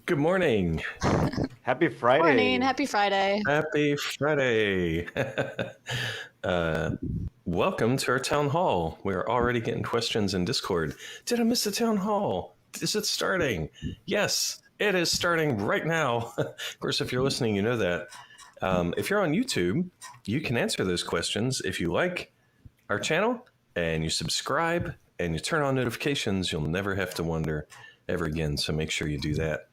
Good morning. Happy Friday. Morning. Happy Friday. Happy Friday. Welcome to our town hall. We're already getting questions in Discord. Did I miss the town hall? Is it starting? Yes, it is starting right now. Of course, if you're listening, you know that. If you're on YouTube, you can answer those questions. If you like our channel and you subscribe and you turn on notifications, you'll never have to wonder ever again. So make sure you do that.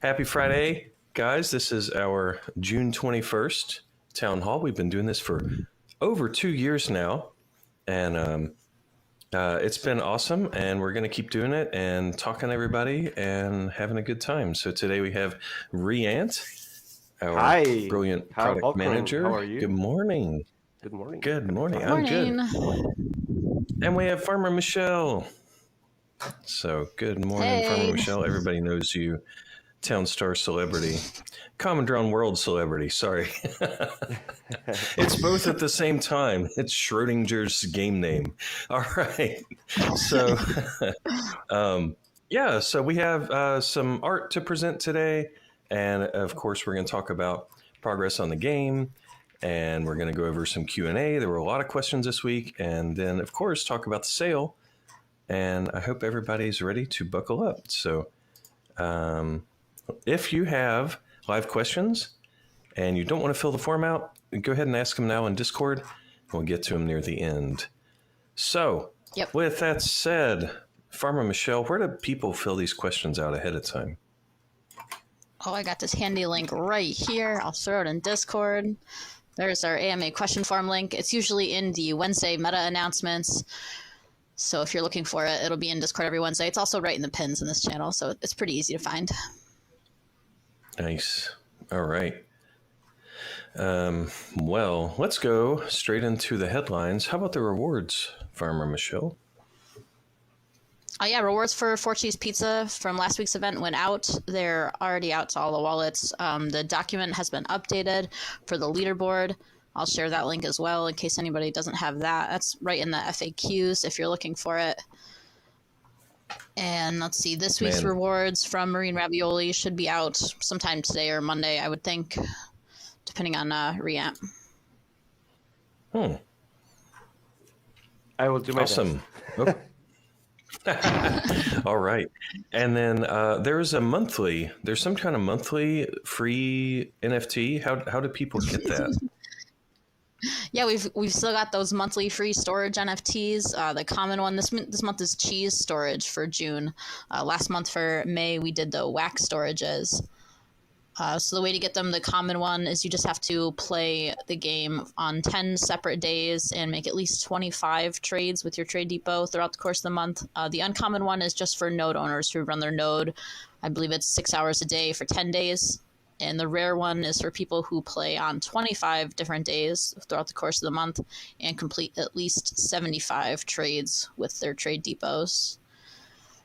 Happy Friday, guys. This is our June 21st town hall. We've been doing this for over 2 years now, and it's been awesome, and we're going to keep doing it and talking to everybody and having a good time. So today we have Riant, our Hi. brilliant Hi, product welcome. manager. How are you? Good morning. Good morning. Good morning. I'm Morning. good. And we have Farmer Michelle. So good morning, Hey. Farmer Michelle. Everybody knows you. Town star celebrity, Common Drawn World celebrity. Sorry. It's both at the same time. It's Schrodinger's game name. All right. So, so we have some art to present today. And of course, we're going to talk about progress on the game. And we're going to go over some Q&A. There were a lot of questions this week. And then, of course, talk about the sale. And I hope everybody's ready to buckle up. So, if you have live questions and you don't want to fill the form out, go ahead and ask them now in Discord. We'll get to them near the end. So, With that said, Farmer Michelle, where do people fill these questions out ahead of time? Oh, I got this handy link right here. I'll throw it in Discord. There's our AMA question form link. It's usually in the Wednesday meta announcements. So if you're looking for it, it'll be in Discord every Wednesday. It's also right in the pins in this channel, so it's pretty easy to find. Nice. All right. Well, let's go straight into the headlines. How about the rewards, Farmer Michelle? Rewards for 4Cheese Pizza from last week's event went out. They're already out to all the wallets. The document has been updated for the leaderboard. I'll share that link as well in case anybody doesn't have that. That's right in the FAQs if you're looking for it. And let's see, this week's rewards from Marine Ravioli should be out sometime today or Monday, I would think, depending on Reamp. I will do my awesome. Best. All right. And then there's some kind of monthly free NFT. How do people get that? Yeah, we've still got those monthly free storage NFTs. The common one this month is cheese storage for June. Last month for May we did the wax storages. So the way to get them, the common one is you just have to play the game on 10 separate days and make at least 25 trades with your trade depot throughout the course of the month. The uncommon one is just for node owners who run their node. I believe it's 6 hours a day for 10 days. And the rare one is for people who play on 25 different days throughout the course of the month and complete at least 75 trades with their trade depots.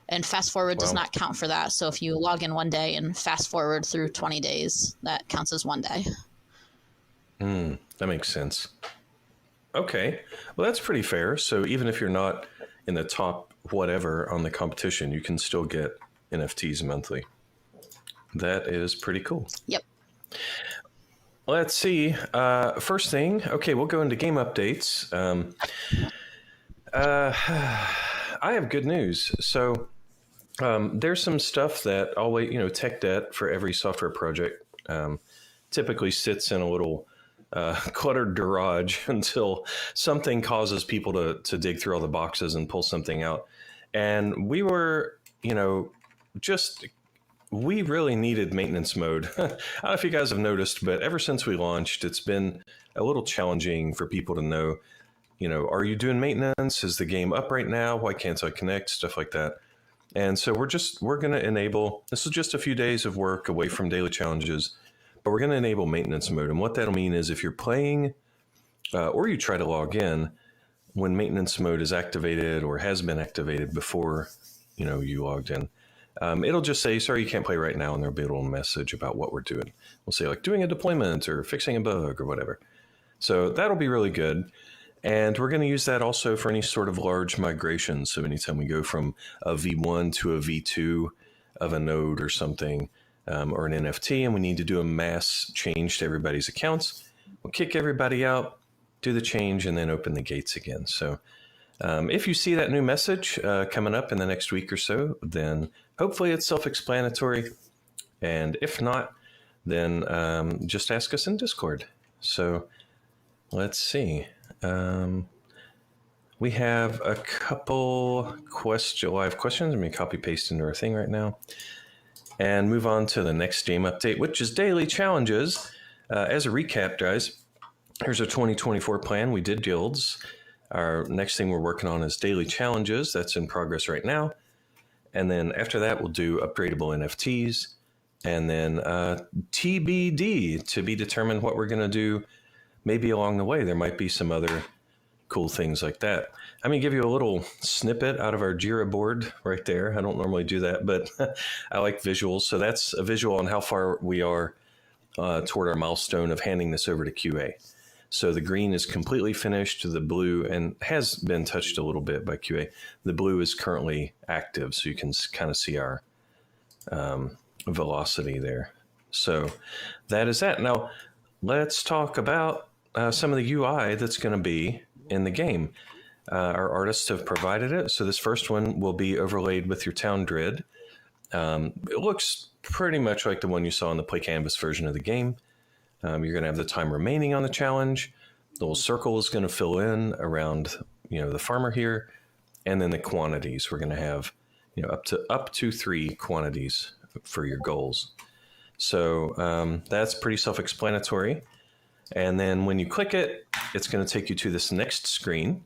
And fast forward does not count for that. So if you log in one day and fast forward through 20 days, that counts as one day. That makes sense. Okay. Well, that's pretty fair. So even if you're not in the top whatever on the competition, you can still get NFTs monthly. That is pretty cool. Yep. Let's see. First thing, okay, we'll go into game updates. I have good news. So there's some stuff that always, tech debt for every software project typically sits in a little cluttered garage until something causes people to dig through all the boxes and pull something out. And we were, we really needed maintenance mode. I don't know if you guys have noticed, but ever since we launched, it's been a little challenging for people to know, are you doing maintenance? Is the game up right now? Why can't I connect? Stuff like that. And so we're going to enable, this is just a few days of work away from daily challenges, but we're going to enable maintenance mode. And what that'll mean is if you're playing or you try to log in, when maintenance mode is activated or has been activated before, you logged in, it'll just say, sorry, you can't play right now. And there'll be a little message about what we're doing. We'll say like doing a deployment or fixing a bug or whatever. So that'll be really good. And we're going to use that also for any sort of large migration. So anytime we go from a V1 to a V2, of a node or something, or an NFT, and we need to do a mass change to everybody's accounts. We'll kick everybody out, do the change, and then open the gates again. So if you see that new message coming up in the next week or so, then hopefully it's self-explanatory. And if not, then just ask us in Discord. So let's see. We have a couple live questions. Let me copy paste into our thing right now and move on to the next game update, which is daily challenges. As a recap, guys, here's our 2024 plan. We did guilds. Our next thing we're working on is daily challenges. That's in progress right now. And then after that, we'll do upgradable NFTs. And then TBD, to be determined what we're going to do maybe along the way. There might be some other cool things like that. I'm going to give you a little snippet out of our Jira board right there. I don't normally do that, but I like visuals. So that's a visual on how far we are toward our milestone of handing this over to QA. So the green is completely finished. The blue, and has been touched a little bit by QA. The blue is currently active, so you can kind of see our velocity there. So that is that. Now, let's talk about some of the UI that's going to be in the game. Our artists have provided it. So this first one will be overlaid with your town grid. It looks pretty much like the one you saw in the Play Canvas version of the game. You're going to have the time remaining on the challenge. The little circle is going to fill in around, the farmer here, and then the quantities. We're going to have, up to 3 quantities for your goals. So that's pretty self-explanatory. And then when you click it, it's going to take you to this next screen,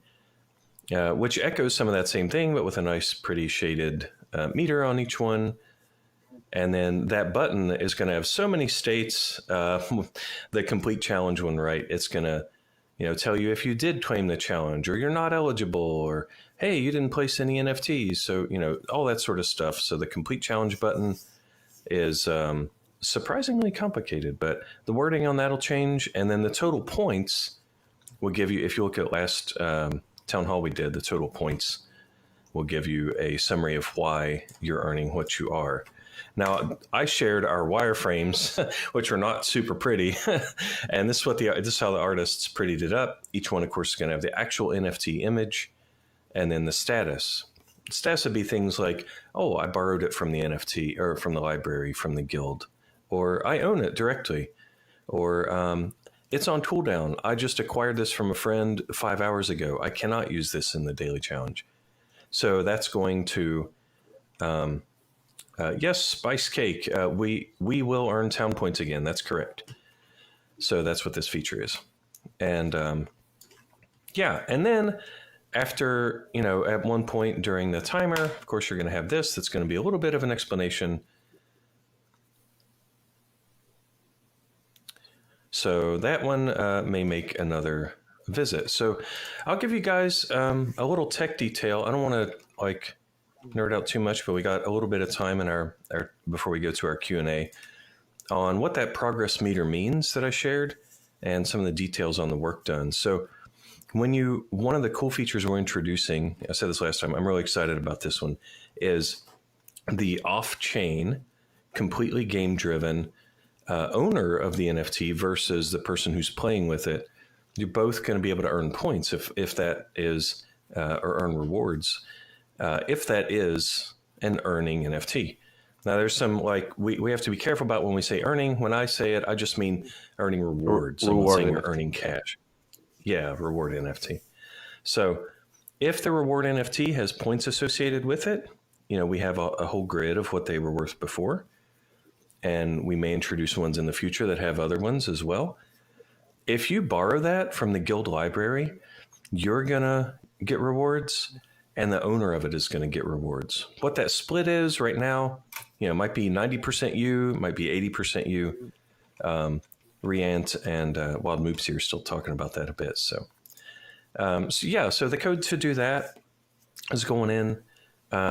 which echoes some of that same thing, but with a nice, pretty shaded meter on each one. And then that button is going to have so many states. The complete challenge one, right? It's going to, tell you if you did claim the challenge, or you're not eligible, or hey, you didn't place any NFTs. So, all that sort of stuff. So the complete challenge button is surprisingly complicated, but the wording on that'll change. And then the total points will give you, if you look at last town hall we did, the total points will give you a summary of why you're earning what you are. Now, I shared our wireframes, which are not super pretty, and this is how the artists prettied it up. Each one, of course, is going to have the actual NFT image, and then the status. Status would be things like, oh, I borrowed it from the NFT, or from the library, from the guild, or I own it directly, or it's on cooldown. I just acquired this from a friend 5 hours ago. I cannot use this in the daily challenge. So that's going to... yes, Spice Cake. We will earn town points again. That's correct. So that's what this feature is. And and then after, at one point during the timer, of course, you're going to have this. That's going to be a little bit of an explanation. So that one may make another visit. So I'll give you guys a little tech detail. I don't want to nerd out too much, but we got a little bit of time in our before we go to our Q&A on what that progress meter means that I shared and some of the details on the work done. So one of the cool features we're introducing, I said this last time, I'm really excited about this one, is the off-chain, completely game-driven owner of the NFT versus the person who's playing with it. You're both going to be able to earn points if that is, or earn rewards. If that is an earning NFT. Now, there's some, we have to be careful about when we say earning. When I say it, I just mean earning rewards. I'm not saying you're earning cash. Yeah, reward NFT. So if the reward NFT has points associated with it, we have a whole grid of what they were worth before. And we may introduce ones in the future that have other ones as well. If you borrow that from the guild library, you're going to get rewards. And the owner of it is going to get rewards. What that split is right now, might be 90% you, might be 80% you. Riant and Wild Moops here are still talking about that a bit. So the code to do that is going in.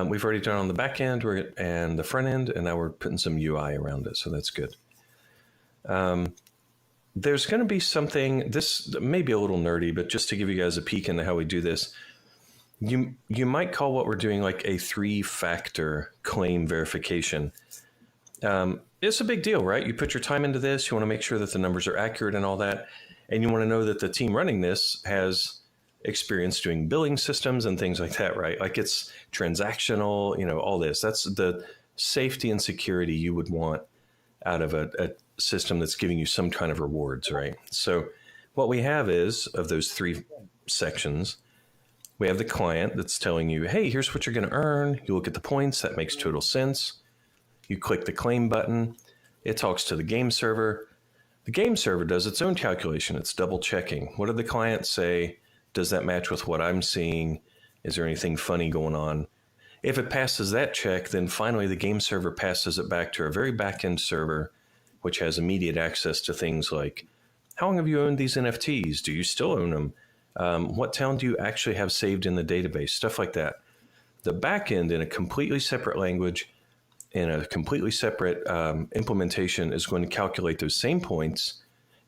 We've already done it on the back end and the front end, and now we're putting some UI around it. So that's good. There's going to be something, this may be a little nerdy, but just to give you guys a peek into how we do this. You might call what we're doing like a 3-factor claim verification. It's a big deal, right? You put your time into this. You want to make sure that the numbers are accurate and all that. And you want to know that the team running this has experience doing billing systems and things like that, right? Like it's transactional, all this. That's the safety and security you would want out of a system that's giving you some kind of rewards, right? So what we have is, of those 3 sections, we have the client that's telling you, hey, here's what you're going to earn. You look at the points. That makes total sense. You click the claim button. It talks to the game server. The game server does its own calculation. It's double checking. What did the client say? Does that match with what I'm seeing? Is there anything funny going on? If it passes that check, then finally the game server passes it back to a very back-end server, which has immediate access to things like, how long have you owned these NFTs? Do you still own them? What town do you actually have saved in the database? Stuff like that. The back-end, in a completely separate language, in a completely separate implementation, is going to calculate those same points,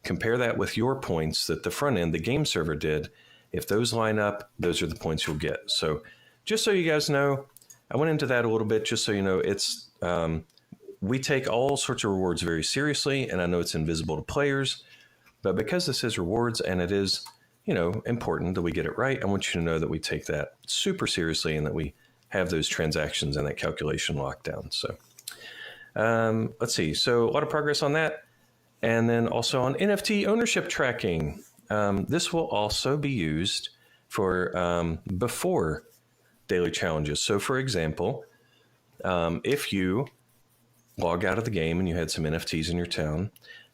compare that with your points that the front end, the game server, did. If those line up, those are the points you'll get. So just so you guys know, I went into that a little bit just so you know, it's we take all sorts of rewards very seriously, and I know it's invisible to players, but because this is rewards and it is, important that we get it right, I want you to know that we take that super seriously and that we have those transactions and that calculation locked down. So let's see. So a lot of progress on that. And then also on NFT ownership tracking. This will also be used for before daily challenges. So for example, if you log out of the game and you had some NFTs in your town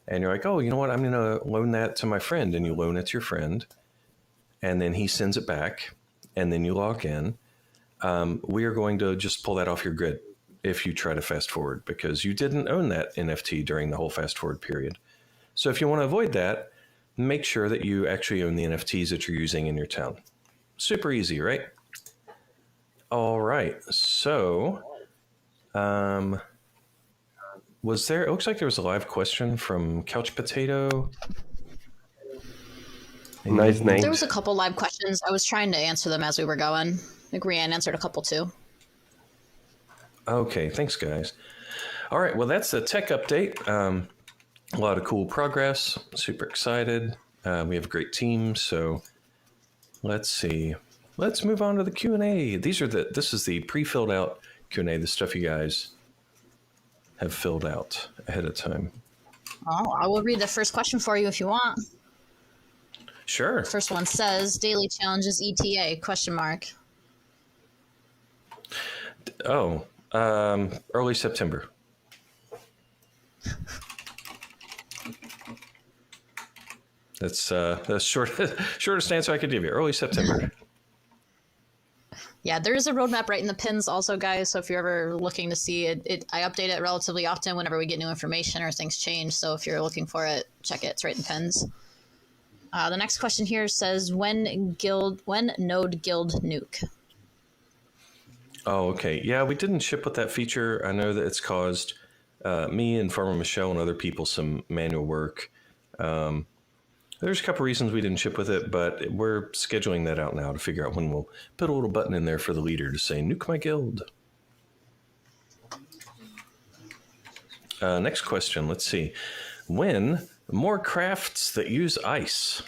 and you're like, oh, you know what? I'm going to loan that to my friend, and you loan it to your friend and then he sends it back and then you log in. We are going to just pull that off your grid if you try to fast forward because you didn't own that NFT during the whole fast forward period. So if you want to avoid that, make sure that you actually own the NFTs that you're using in your town. Super easy, right? All right. So, it looks like there was a live question from Couch Potato. Nice name. There was a couple live questions. I was trying to answer them as we were going. I think Rianne answered a couple too. Okay. Thanks, guys. All right. Well, that's the tech update. A lot of cool progress. Super excited. We have a great team. So let's see. Let's move on to the Q&A. This is the pre-filled out Q&A, the stuff you guys have filled out ahead of time. Oh, I will read the first question for you if you want. Sure. First one says, daily challenges ETA, question mark. Oh, early September. That's the shortest answer I could give you. Early September. Yeah, there is a roadmap right in the pins also, guys. So if you're ever looking to see it, I update it relatively often whenever we get new information or things change. So if you're looking for it, check it. It's right in the pins. The next question here says, when node guild nuke? Oh, okay. Yeah, we didn't ship with that feature. I know that it's caused me and Farmer Michelle and other people some manual work. There's a couple reasons we didn't ship with it, but we're scheduling that out now to figure out when we'll put a little button in there for the leader to say, nuke my guild. Next question. Let's see. When more crafts that use ice?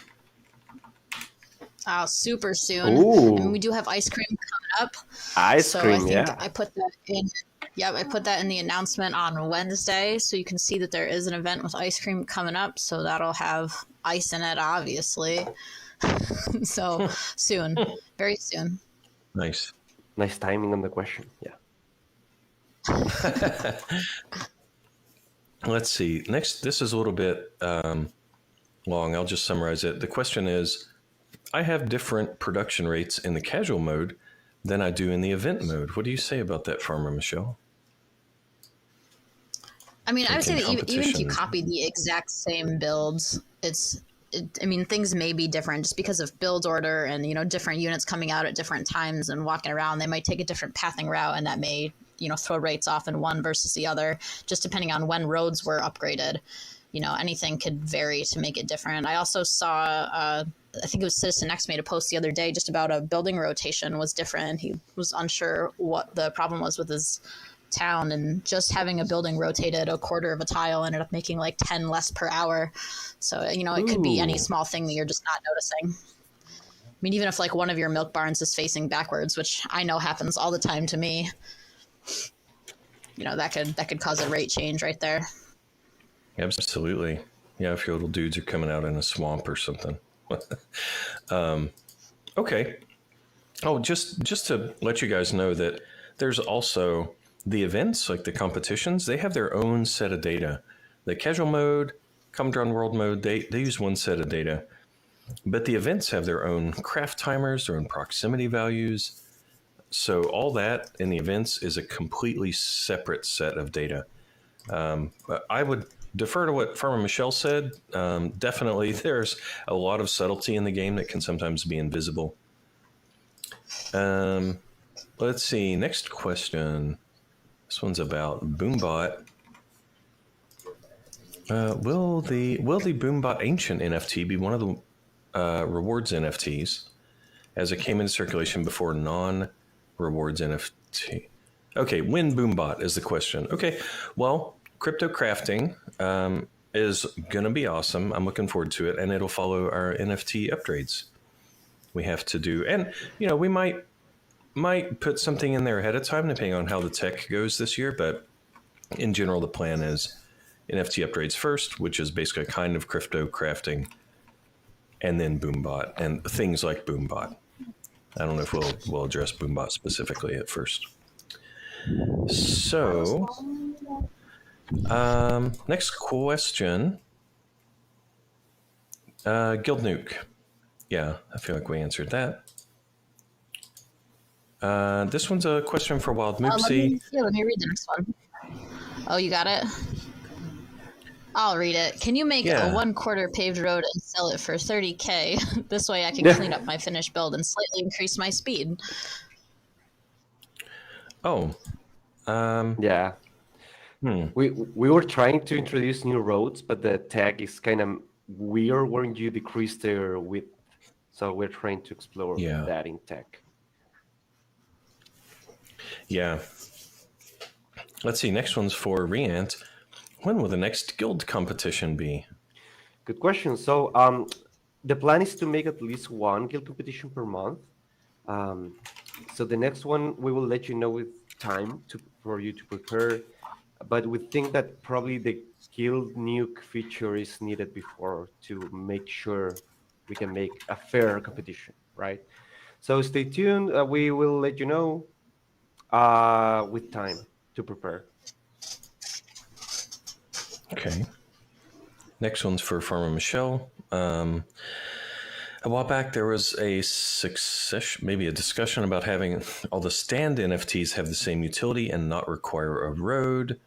Super soon. Ooh. I mean, we do have ice cream coming up. Ice cream, I think yeah. I put that in. Yep, I put that in the announcement on Wednesday, so you can see that there is an event with ice cream coming up. So that'll have ice in it, obviously. So soon, very soon. Nice. Nice timing on the question. Yeah. Let's see. Next, this is a little bit long. I'll just summarize it. The question is, I have different production rates in the casual mode than I do in the event mode. What do you say about that, Farmer Michelle? I mean, I would say that even if you competition. copy the exact same builds, I mean, things may be different just because of build order and, different units coming out at different times and walking around. They might take a different pathing route, and that may, throw rates off in one versus the other, just depending on when roads were upgraded. Anything could vary to make it different. I also saw I think it was Citizen X made a post the other day just about a building rotation was different. He was unsure what the problem was with his town, and just having a building rotated a quarter of a tile ended up making like 10 less per hour. So, it could be any small thing that you're just not noticing. I mean, even if like one of your milk barns is facing backwards, which I know happens all the time to me, that could cause a rate change right there. Absolutely. Yeah, if your little dudes are coming out in a swamp or something. Okay. Oh, just to let you guys know that there's also the events, like the competitions, they have their own set of data. The casual mode, Common Drawn World mode, they use one set of data. But the events have their own craft timers, their own proximity values. So all that in the events is a completely separate set of data. I would defer to what Farmer Michelle said. Definitely, there's a lot of subtlety in the game that can sometimes be invisible. Let's see. Next question. This one's about Boombot. Will the Boombot Ancient NFT be one of the rewards NFTs, as it came into circulation before non-rewards NFT? Okay, when Boombot is the question. Okay, well, crypto crafting is going to be awesome. I'm looking forward to it, and it'll follow our NFT upgrades we have to do. And, we might put something in there ahead of time, depending on how the tech goes this year. But in general, the plan is NFT upgrades first, which is basically a kind of crypto crafting, and then Boombot and things like Boombot. I don't know if we'll address Boombot specifically at first. So, next question. Guild Nuke. Yeah, I feel like we answered that. This one's a question for Wild Moopsie. Let me read the next one. Oh, you got it? I'll read it. Can you make a 1/4 paved road and sell it for 30K? This way I can clean up my finished build and slightly increase my speed. Oh. Yeah. We were trying to introduce new roads, but the tag is kind of weird when you decrease their width. So we're trying to explore that in tech. Yeah. Let's see. Next one's for Riant. When will the next guild competition be? Good question. So the plan is to make at least one guild competition per month. So the next one, we will let you know with time for you to prepare. But we think that probably the guild nuke feature is needed before to make sure we can make a fair competition, right? So stay tuned. We will let you know with time to prepare. Okay. Next one's for Farmer Michelle. A while back, there was a discussion about having all the stand NFTs have the same utility and not require a road.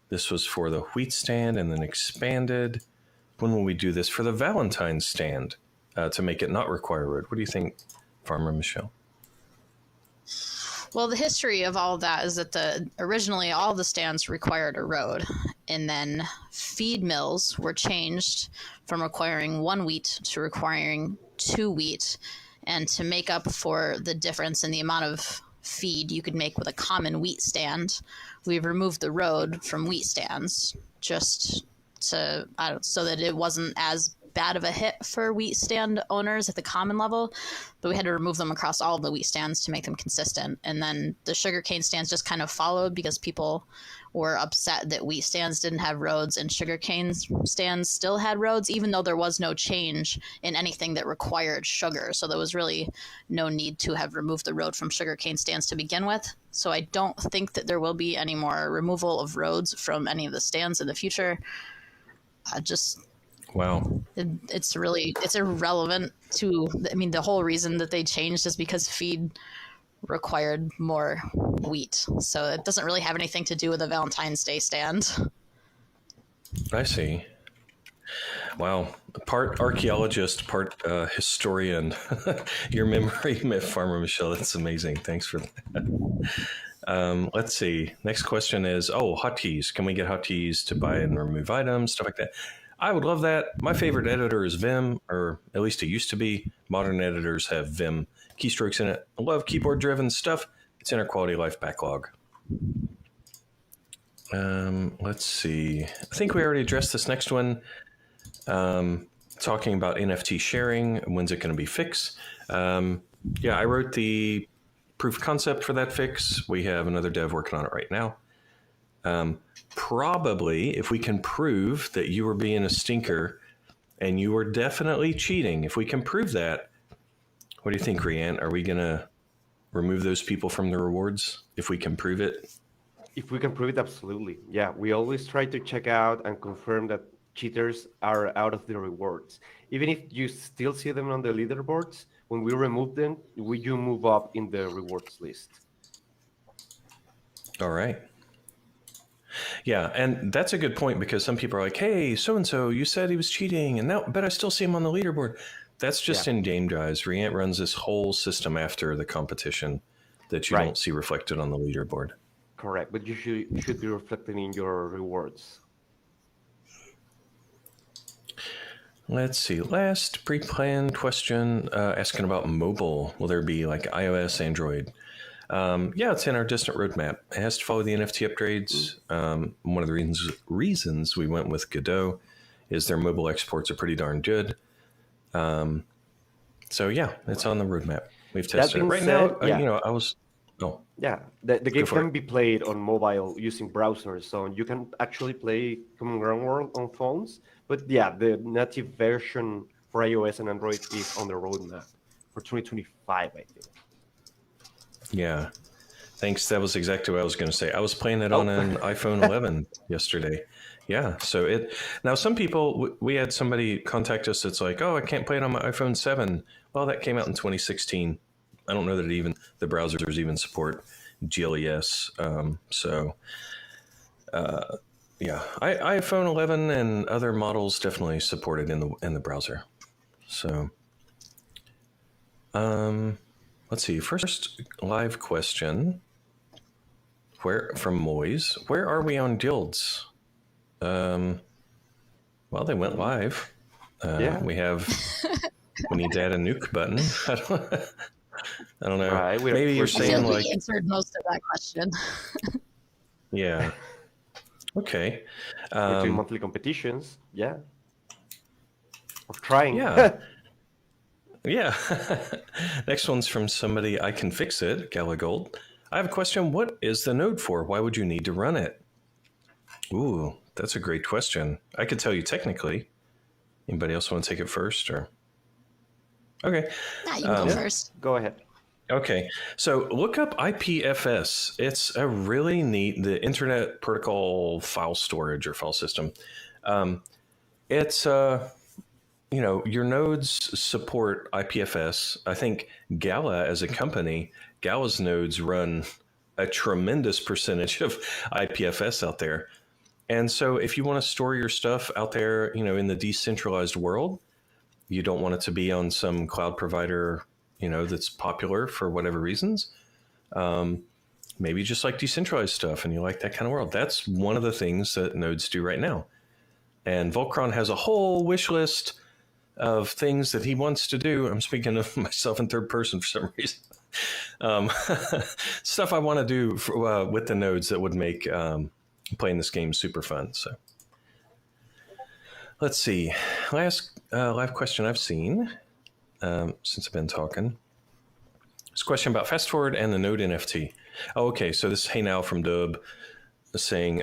This was for the wheat stand and then expanded. When will we do this for the Valentine's stand to make it not require a road? What do you think, Farmer Michelle? Well, the history of all of that is that originally all the stands required a road, and then feed mills were changed from requiring 1 wheat to requiring 2 wheat, and to make up for the difference in the amount of feed you could make with a common wheat stand, we've removed the road from wheat stands just so that it wasn't as bad of a hit for wheat stand owners at the common level, but we had to remove them across all of the wheat stands to make them consistent. And then the sugarcane stands just kind of followed because people were upset that wheat stands didn't have roads and sugarcane stands still had roads, even though there was no change in anything that required sugar. So there was really no need to have removed the road from sugarcane stands to begin with. So I don't think that there will be any more removal of roads from any of the stands in the future. Wow. It's irrelevant to, the whole reason that they changed is because feed required more wheat. So it doesn't really have anything to do with the Valentine's Day stand. I see. Wow. Part archaeologist, part historian. Your memory, Farmer Michelle, that's amazing. Thanks for that. Let's see. Next question is, hotkeys. Can we get hotkeys to buy and remove items, stuff like that? I would love that. My favorite editor is Vim, or at least it used to be. Modern editors have Vim keystrokes in it. I love keyboard-driven stuff. It's in our quality of life backlog. Let's see. I think we already addressed this next one. Talking about NFT sharing. When's it going to be fixed? Yeah, I wrote the proof of concept for that fix. We have another dev working on it right now. Probably, if we can prove that you were being a stinker and you were definitely cheating, if we can prove that, what do you think, Rianne? Are we going to remove those people from the rewards if we can prove it? If we can prove it, absolutely. Yeah, we always try to check out and confirm that cheaters are out of the rewards. Even if you still see them on the leaderboards, when we remove them, you move up in the rewards list. All right. Yeah, and that's a good point because some people are like, hey, so-and-so, you said he was cheating, and now, but I still see him on the leaderboard. That's just in-game, guys. Riant runs this whole system after the competition that you don't see reflected on the leaderboard. Correct, but you should be reflected in your rewards. Let's see. Last pre-planned question asking about mobile. Will there be like iOS, Android? Yeah, it's in our distant roadmap. It has to follow the NFT upgrades. One of the reasons we went with Godot is their mobile exports are pretty darn good. So yeah, it's on the roadmap. We've tested it right now. You know, I was. Oh. Yeah, the game can be played on mobile using browsers, so you can actually play Common Ground World on phones. But yeah, the native version for iOS and Android is on the roadmap for 2025, I think. Yeah, thanks. That was exactly what I was going to say. I was playing it on an iPhone 11 yesterday. Yeah, so now some people, we had somebody contact us that's like, oh, I can't play it on my iPhone 7. Well, that came out in 2016. I don't know that the browsers even support GLES. Yeah, iPhone 11 and other models definitely support it in the browser. So, let's see. First live question. From Moise? Where are we on guilds? Well, they went live. We need to add a nuke button. I don't know. Right, maybe you're saying like we answered most of that question. Yeah. Okay. We're doing monthly competitions. Yeah. Or trying. Yeah. Yeah. Next one's from somebody. I can fix it. Gala Gold. I have a question. What is the node for? Why would you need to run it? Ooh, that's a great question. I could tell you technically. Anybody else want to take it first, or? Okay. Yeah, you go first. Go ahead. Okay, so look up IPFS. It's a really neat, the Internet Protocol File Storage or file system. It's, your nodes support IPFS. I think Gala as a company, Gala's nodes run a tremendous percentage of IPFS out there. And so if you want to store your stuff out there, in the decentralized world, you don't want it to be on some cloud provider, that's popular for whatever reasons. Maybe you just like decentralized stuff and you like that kind of world. That's one of the things that nodes do right now. And Volcron has a whole wish list of things that he wants to do. I'm speaking of myself in third person for some reason. Stuff I want to do with the nodes that would make playing this game super fun. So let's see. Last live question I've seen since I've been talking. This question about fast forward and the node NFT. Oh, okay. So this is Hey Now from Dub saying,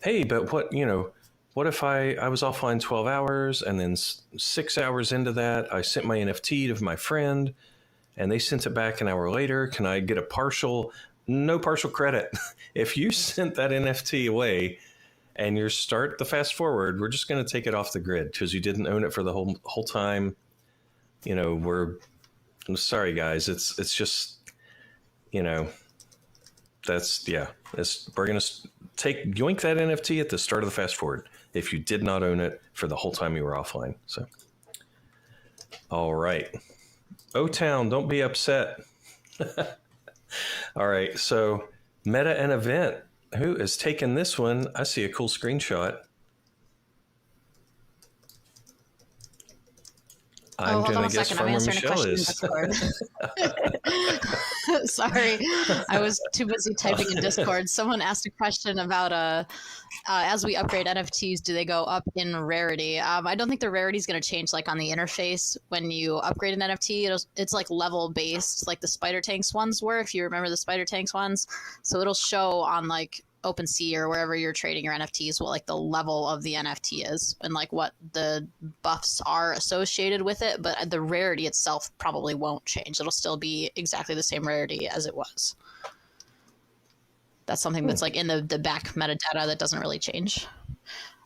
hey, but what if I was offline 12 hours and then 6 hours into that, I sent my NFT to my friend and they sent it back an hour later. Can I get no partial credit? If you sent that NFT away and you start the fast forward, we're just going to take it off the grid because you didn't own it for the whole time. I'm sorry, guys. It's just, we're going to yoink that NFT at the start of the fast forward if you did not own it for the whole time you were offline. So, all right. O-Town, don't be upset. All right. So Meta and Event, who has taken this one? I see a cool screenshot. I'm Hold on gonna a guess second. I'm Farmer answering a Michelle question in is. Discord. Sorry, I was too busy typing in Discord. Someone asked a question about as we upgrade NFTs, do they go up in rarity? I don't think the rarity is going to change like on the interface when you upgrade an NFT. It's like level based, like the Spider Tanks ones were, if you remember the Spider Tanks ones. So it'll show on like OpenSea or wherever you're trading your NFTs what like the level of the NFT is and like what the buffs are associated with it. But the rarity itself probably won't change. It'll still be exactly the same rarity as it was. That's something that's like in the back metadata that doesn't really change.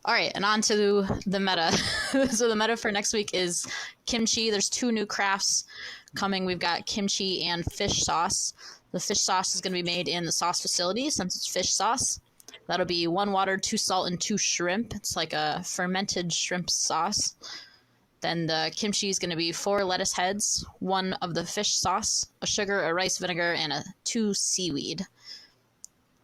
All right, and on to the meta. So the meta for next week is kimchi. There's 2 new crafts coming. We've got kimchi and fish sauce. The fish sauce is going to be made in the sauce facility since it's fish sauce. That'll be 1 water, 2 salt, and 2 shrimp. It's like a fermented shrimp sauce. Then the kimchi is going to be 4 lettuce heads, 1 of the fish sauce, a sugar, a rice vinegar, and 2 seaweed.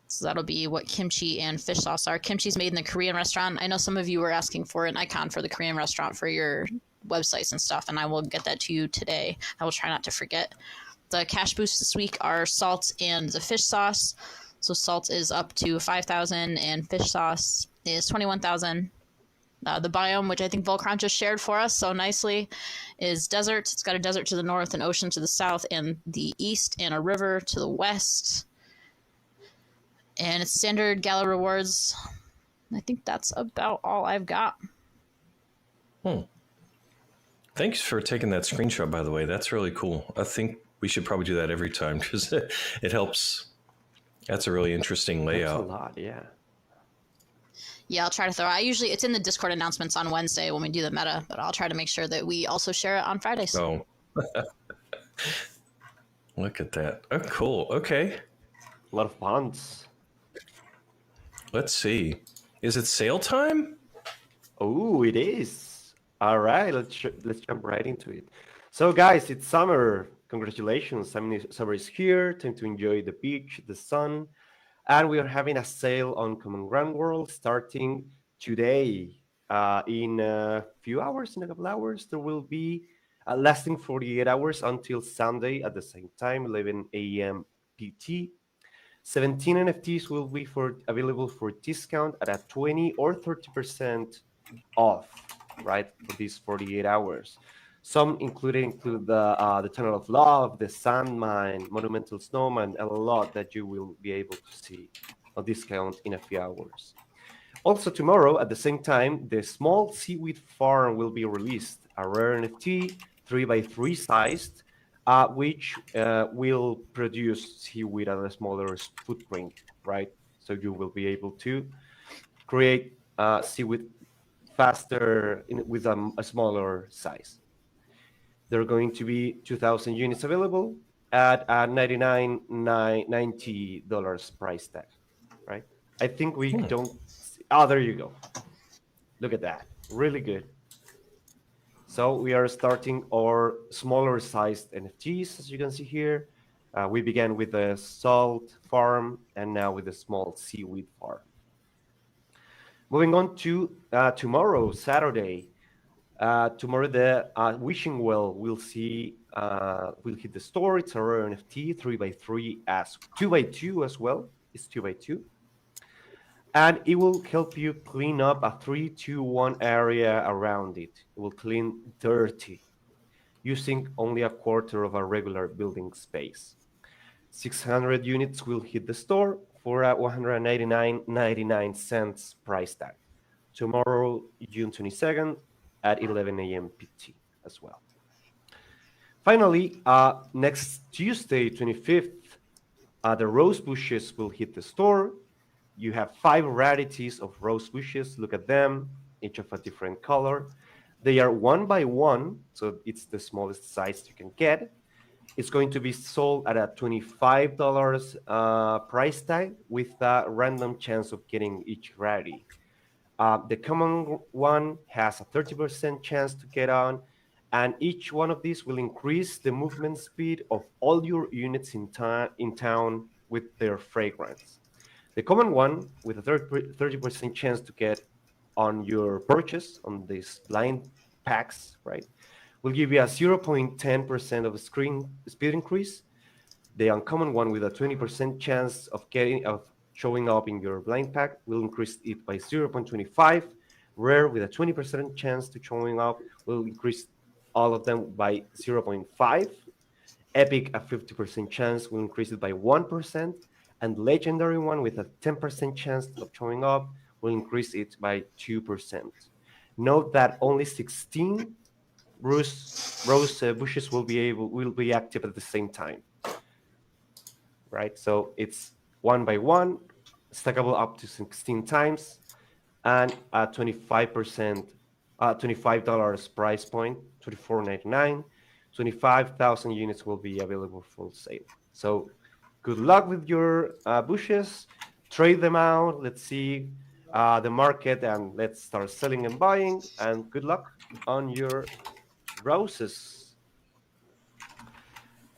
So that'll be what kimchi and fish sauce are. Kimchi's made in the Korean restaurant. I know some of you were asking for an icon for the Korean restaurant for your websites and stuff, and I will get that to you today. I will try not to forget. The cash boosts this week are salt and the fish sauce. So salt is up to 5,000 and fish sauce is 21,000. The biome, which I think Volcron just shared for us so nicely, is desert. It's got a desert to the north, an ocean to the south and the east, and a river to the west. And it's standard Gala rewards. I think that's about all I've got. Thanks for taking that screenshot, by the way. That's really cool. I think we should probably do that every time because it helps. That's a really interesting layout. That's a lot, yeah. Yeah, I'll try to throw. It's in the Discord announcements on Wednesday when we do the meta, but I'll try to make sure that we also share it on Fridays. Oh, look at that. Oh, cool. Okay. A lot of bonds. Let's see. Is it sale time? Oh, it is. All right, let's jump right into it. So, guys, it's summer. Congratulations. Summer is here. Time to enjoy the beach, the sun. And we are having a sale on Common Ground World starting today. In a few hours, in a couple hours, there will be lasting 48 hours until Sunday at the same time, 11 a.m. PT. 17 NFTs will be available for discount at a 20 or 30% off, right, for these 48 hours. Some include the Tunnel of Love, the Sand Mine, Monumental Snowman, and a lot that you will be able to see on discount in a few hours. Also tomorrow, at the same time, the Small Seaweed Farm will be released, a rare NFT, 3x3 sized, which will produce seaweed at a smaller footprint, right? So you will be able to create seaweed faster with a smaller size. There are going to be 2,000 units available at a $90 price tag, right? I think we don't. Oh, there you go. Look at that. Really good. So we are starting our smaller sized NFTs, as you can see here. We began with the salt farm and now with the small seaweed farm. Moving on to tomorrow, Saturday. Tomorrow, the Wishing Well will hit the store. It's a rare NFT, 3x3 as 2x2 as well. It's 2x2. And it will help you clean up a 3-2-1 area around it. It will clean dirty using only a quarter of a regular building space. 600 units will hit the store for a $199.99 price tag. Tomorrow, June 22nd at 11 a.m. PT as well. Finally, next Tuesday, 25th, the rose bushes will hit the store. You have 5 varieties of rose bushes. Look at them, each of a different color. They are 1 by 1, so it's the smallest size you can get. It's going to be sold at a $25 price tag with a random chance of getting each variety. The common one has a 30% chance to get on, and each one of these will increase the movement speed of all your units in town with their fragrance. The common one with a 30% chance to get on your purchase on these blind packs, right, will give you a 0.10% of speed increase. The uncommon one with a 20% chance of showing up in your blind pack will increase it by 0.25. Rare with a 20% chance to showing up will increase all of them by 0.5. Epic, a 50% chance, will increase it by 1%. And legendary one with a 10% chance of showing up will increase it by 2%. Note that only 16 rose bushes will be active at the same time, right? So it's one by one, stackable up to 16 times, and at 25%, $25 price point, $24.99, 25,000 units will be available for sale. So good luck with your bushes. Trade them out. Let's see the market and let's start selling and buying. And good luck on your roses.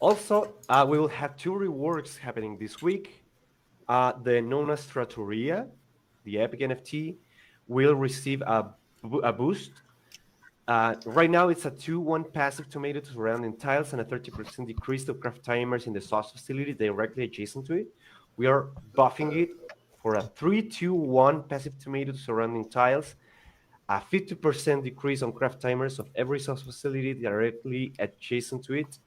Also, we will have two rewards happening this week. The Nona Stratoria, the Epic NFT, will receive a boost. Right now, it's a 2-1 passive tomato to surrounding tiles and a 30% decrease of craft timers in the sauce facility directly adjacent to it. We are buffing it for a 3-2-1 passive tomato to surrounding tiles, a 50% decrease on craft timers of every sauce facility directly adjacent to it,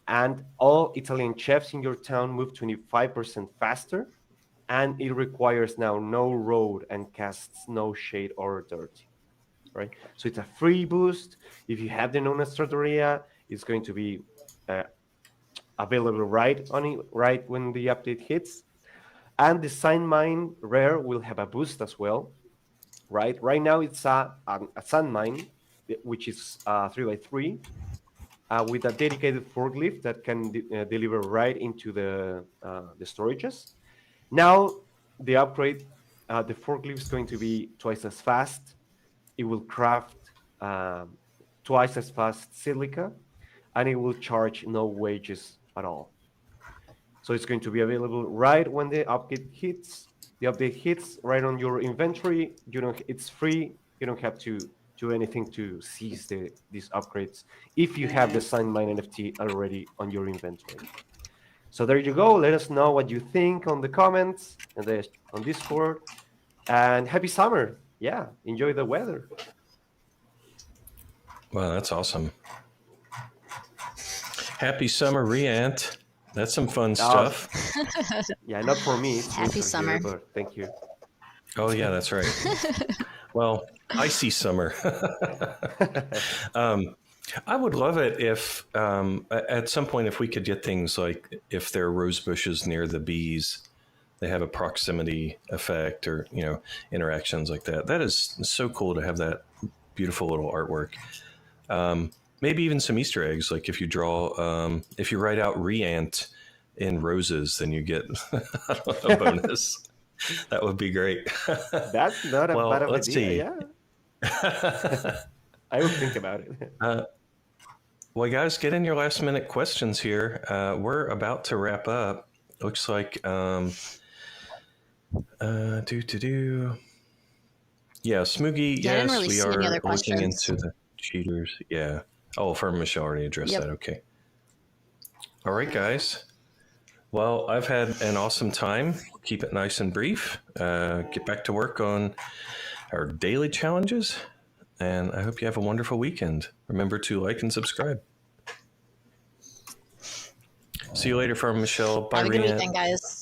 and all Italian chefs in your town move 25% faster, and it requires now no road and casts no shade or dirt, right? So it's a free boost. If you have the Nona Stratoria, it's going to be available right when the update hits. And the Sign Mine Rare will have a boost as well, right? Right now it's a Sand Mine, which is 3x3, with a dedicated forklift that can deliver right into the storages. Now the upgrade, the forklift is going to be twice as fast. It will craft twice as fast silica, and it will charge no wages at all. So it's going to be available right when the update hits. The update hits right on your inventory. It's free. You don't have to do anything to seize these upgrades if you have the Sign Mine NFT already on your inventory. So there you go. Let us know what you think on the comments and on Discord. And happy summer. Yeah, enjoy the weather. Wow, that's awesome. Happy summer, Riant. That's some fun stuff. Yeah, not for me. It's Happy summer. here, but thank you. Oh, yeah, that's right. Well, icy summer. I would love it if at some point if we could get things like if there are rose bushes near the bees, they have a proximity effect or, interactions like that. That is so cool to have that beautiful little artwork. Maybe even some Easter eggs. Like if you if you write out Reant in roses, then you get a bonus. That would be great. That's not a bad idea. Let's see. Yeah. I will think about it. Well, guys, get in your last minute questions here. We're about to wrap up. Looks like Yeah, Smoogie. Yeah, I didn't Yes, really we see are any other looking questions. into the cheaters. Yeah. Oh, Firm Michelle already addressed Yep. that. Okay. All right, guys. Well, I've had an awesome time. Keep it nice and brief. Get back to work on our daily challenges. And I hope you have a wonderful weekend. Remember to like and subscribe. See you later, Firm Michelle. Bye, Have a good Riant. weekend, guys.